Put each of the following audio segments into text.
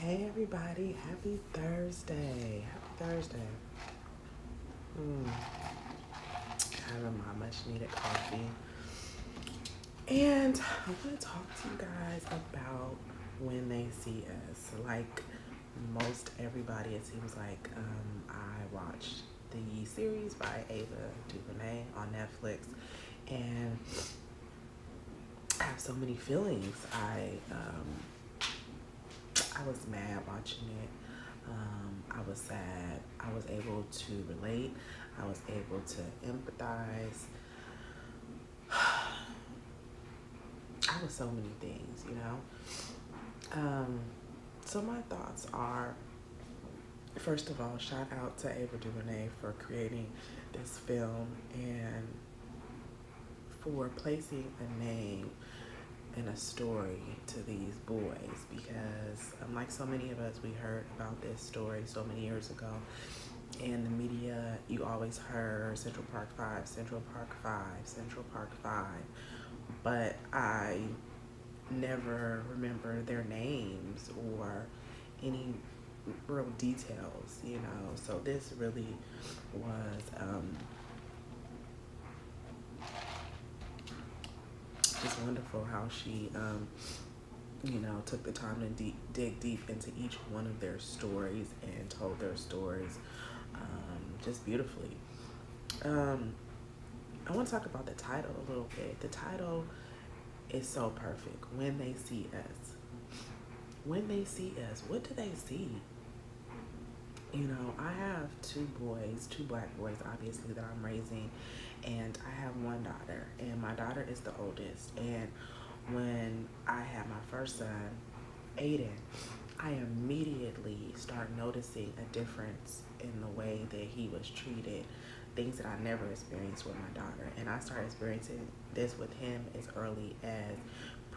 Hey everybody, happy Thursday. Happy Thursday. Having my much needed coffee. And I want to talk to you guys about when they see us. Like most everybody, it seems like I watched the series by Ava DuVernay on Netflix, and I have so many feelings. I was mad watching it. I was sad. I was able to relate. I was able to empathize. I was so many things, you know. So my thoughts are, first of all, shout out to Ava DuVernay for creating this film and for placing a name and a story to these boys, because unlike so many of us, we heard about this story so many years ago. In the media, you always heard Central Park 5, Central Park 5, Central Park 5, but I never remember their names or any real details, you know. So this really was just wonderful how she, took the time to dig deep into each one of their stories and told their stories just beautifully. I want to talk about the title a little bit. The title is so perfect. When they see us. When they see us, what do they see? You know, I have two boys, two black boys, obviously, that I'm raising, and I have one daughter, and my daughter is the oldest. And when I had my first son, Aiden, I immediately start noticing a difference in the way that he was treated, things that I never experienced with my daughter. And I started experiencing this with him as early as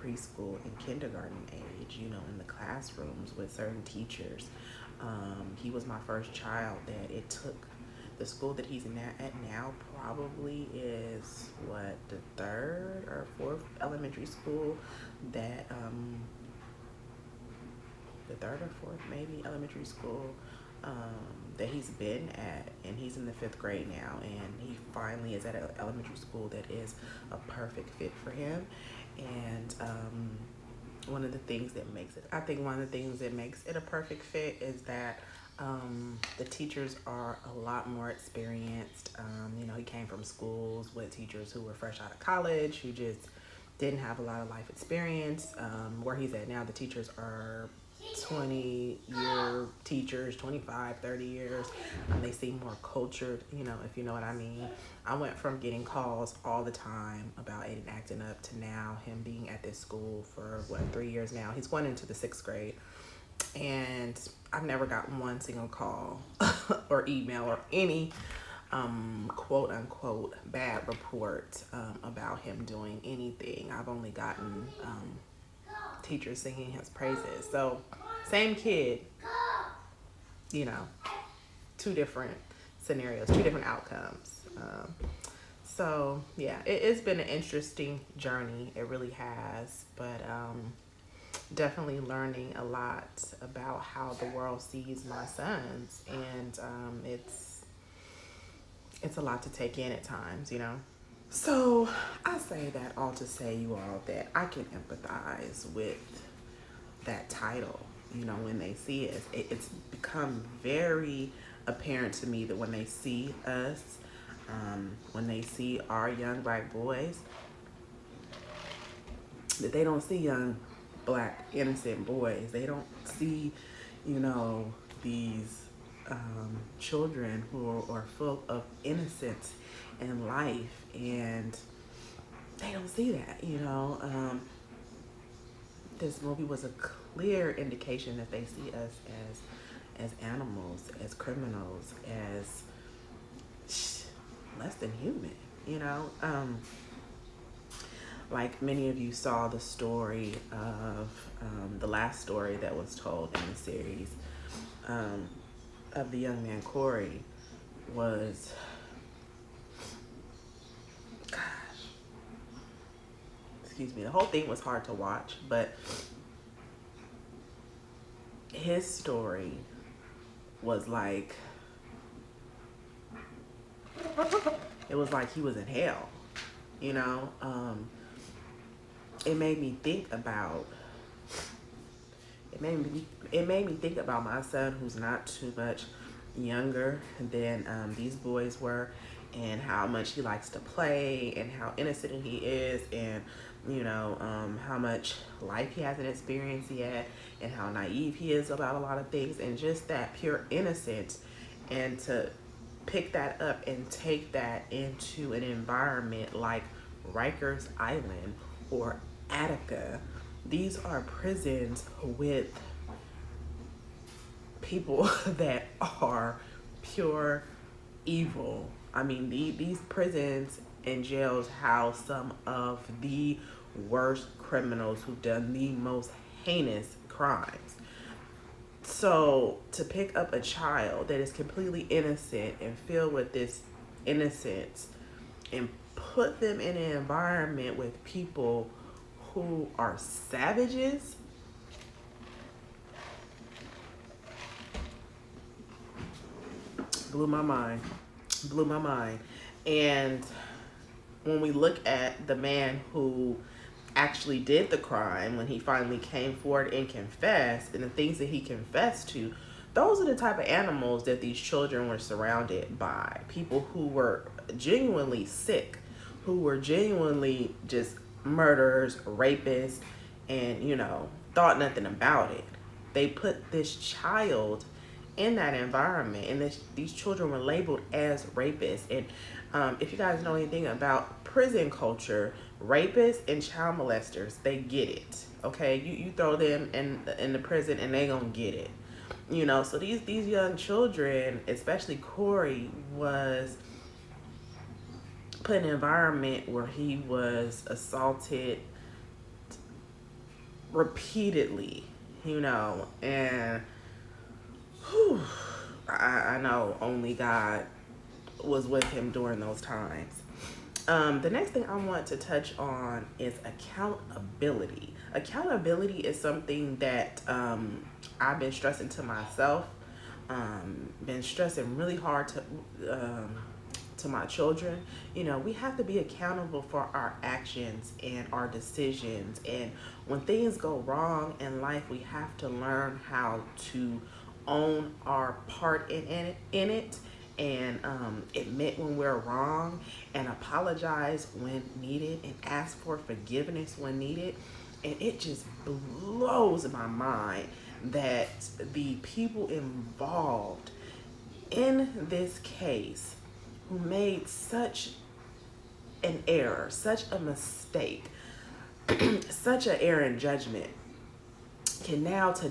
preschool and kindergarten age, you know, in the classrooms with certain teachers. He was my first child that it took. The school that he's at now probably is the third or fourth elementary school that the third or fourth maybe elementary school that he's been at, and he's in the 5th grade now, and he finally is at an elementary school that is a perfect fit for him. And one of the things that makes it, I think one of the things that makes it a perfect fit is that the teachers are a lot more experienced. You know, he came from schools with teachers who were fresh out of college, who just didn't have a lot of life experience. Where he's at now, the teachers are 20-year teachers, 25, 30 years. They seem more cultured, you know, if you know what I mean. I went from getting calls all the time about Aiden acting up to now him being at this school for 3 years now. He's going into the 6th grade, and I've never gotten one single call or email or any quote unquote bad report about him doing anything. I've only gotten teachers singing his praises. So same kid, you know, two different scenarios, two different outcomes. So yeah, it's been an interesting journey. It really has, but definitely learning a lot about how the world sees my sons, and it's a lot to take in at times, you know. So I say that all to say, you all, that I can empathize with that title. You know, when they see us, it's become very apparent to me that when they see us, when they see our young black boys, that they don't see young black innocent boys. They don't see, you know, these children who are full of innocence and life, and they don't see that, you know. This movie was a clear indication that they see us as animals, as criminals, as less than human, you know. Like many of you saw the story of the last story that was told in the series of the young man Corey was, gosh, excuse me, the whole thing was hard to watch, but his story was like, it was like he was in hell, you know. It made me think about, it made me think about my son, who's not too much younger than these boys were, and how much he likes to play, and how innocent he is, and how much life he hasn't experienced yet, and how naive he is about a lot of things, and just that pure innocence. And to pick that up and take that into an environment like Rikers Island or Attica, these are prisons with people that are pure evil. I mean, these prisons and jails house some of the worst criminals who've done the most heinous crimes. So to pick up a child that is completely innocent and filled with this innocence and put them in an environment with people who are savages, blew my mind. Blew my mind. And when we look at the man who actually did the crime, when he finally came forward and confessed, and the things that he confessed to, those are the type of animals that these children were surrounded by. People who were genuinely sick, who were genuinely just murderers, rapists, and, thought nothing about it. They put this child in that environment, and these children were labeled as rapists. And if you guys know anything about prison culture, rapists and child molesters, they get it. Okay, you throw them in the prison and they gonna get it. So these young children, especially Corey, was put in an environment where he was assaulted repeatedly, and whew, I know only God was with him during those times. The next thing I want to touch on is accountability. Accountability is something that I've been stressing to myself, been stressing really hard to my children. We have to be accountable for our actions and our decisions. And when things go wrong in life, we have to learn how to own our part in it, and admit when we're wrong, and apologize when needed, and ask for forgiveness when needed. And it just blows my mind that the people involved in this case who made such an error, such a mistake, such an error in judgment, cannot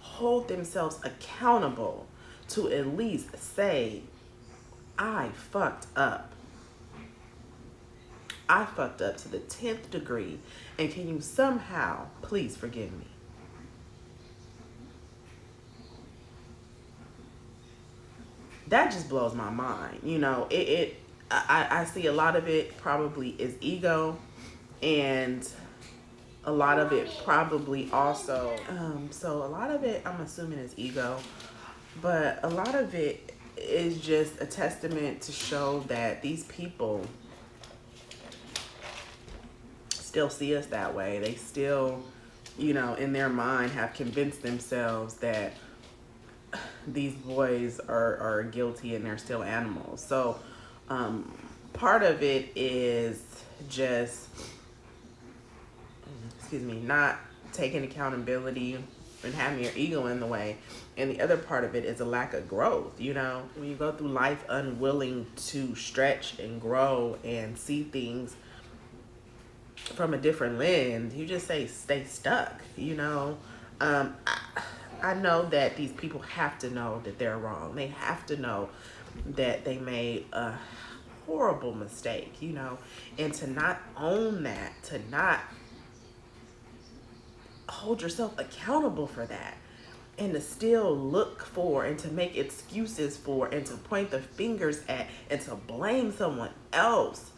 hold themselves accountable to at least say, I fucked up. I fucked up to the 10th degree, and can you somehow please forgive me? That just blows my mind. I see a lot of it probably is ego, and a lot of it probably also, so a lot of it I'm assuming is ego, but a lot of it is just a testament to show that these people still see us that way. They still, in their mind have convinced themselves that these boys are guilty and they're still animals. So part of it is just, not taking accountability and having your ego in the way. And the other part of it is a lack of growth. When you go through life unwilling to stretch and grow and see things from a different lens, you just stay stuck. I know that these people have to know that they're wrong. They have to know that they made a horrible mistake, and to not own that, to not hold yourself accountable for that, and to still look for and to make excuses for and to point the fingers at and to blame someone else.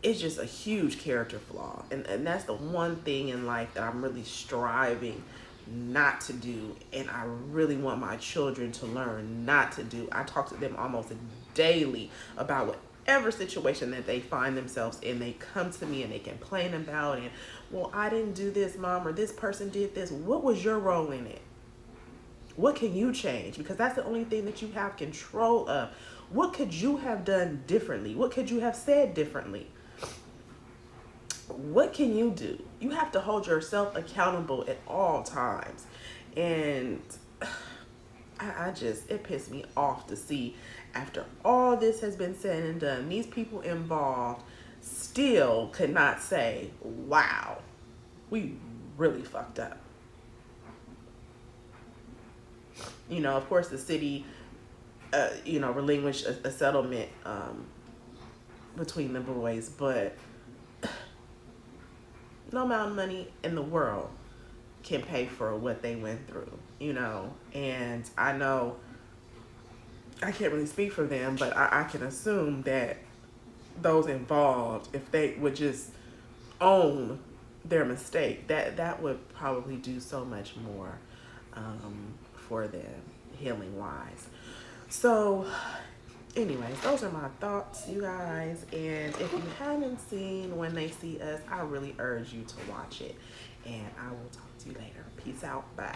It's just a huge character flaw. And that's the one thing in life that I'm really striving not to do, and I really want my children to learn not to do. I talk to them almost daily about whatever situation that they find themselves in. They come to me and they complain about it. Well, I didn't do this, mom, or this person did this. What was your role in it? What can you change? Because that's the only thing that you have control of. What could you have done differently? What could you have said differently? What can you do? You have to hold yourself accountable at all times. And I just, it pissed me off to see, after all this has been said and done, these people involved still could not say, wow, we really fucked up. You know, of course, the city, relinquished a settlement between the boys, but no amount of money in the world can pay for what they went through, and I know I can't really speak for them, but I can assume that those involved, if they would just own their mistake, that would probably do so much more for them, healing wise. So anyways, those are my thoughts, you guys. And if you haven't seen When They See Us, I really urge you to watch it. And I will talk to you later. Peace out. Bye.